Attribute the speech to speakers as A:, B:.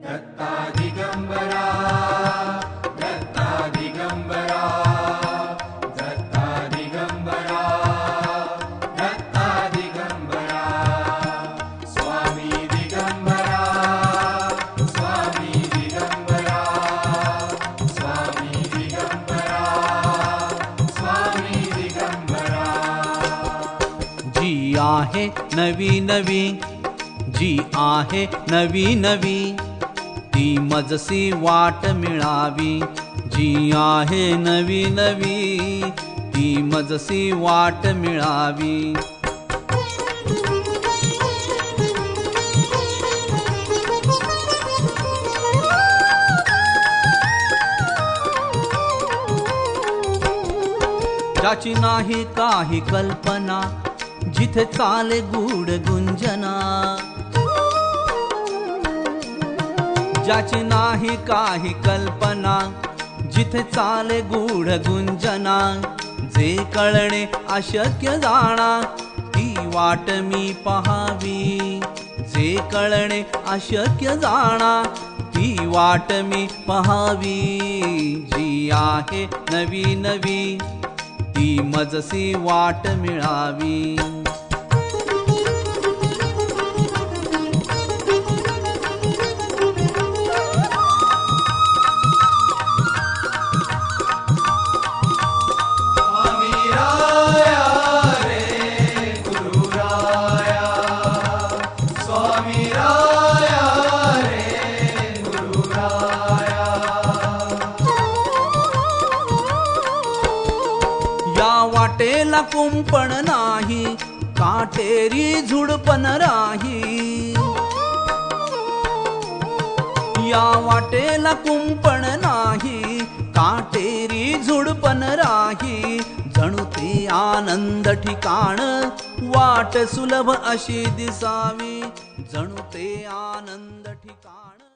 A: दत्ता दिगंबरा दत्ता दिगंबरा दत्ता दिगंबरा दत्ता दिगंबरा स्वामी दिगंबरा स्वामी दिगंबरा स्वामी दिगंबरा स्वामी दिगंबरा।
B: जी आहे नवी नवी जी आहे नवी नवी ती मजसी वाट मिळावी। जी आहे नवी नवी ती मजसी वाट मिळावी। ज्याची नाही काही कल्पना जिथे चाले गूढ गुंजना। ज्याची नाही काही कल्पना जिथे चाले गूढ गुंजना। जे कळणे अशक्य जाणा ती वाट मी पहावी। जे कळणे अशक्य जाणा ती वाट मी पहावी। जी आहे नवी नवी ती मजसी वाट मिळावी। या वाटेला कुंपण नाही काटेरी झुडपण राही। या वाटेला कुंपण नाही काटेरी झुडपण राही। जणू ते आनंद ठिकाण वाट सुलभ अशी दिसावी। जणू ते आनंद ठिकाण।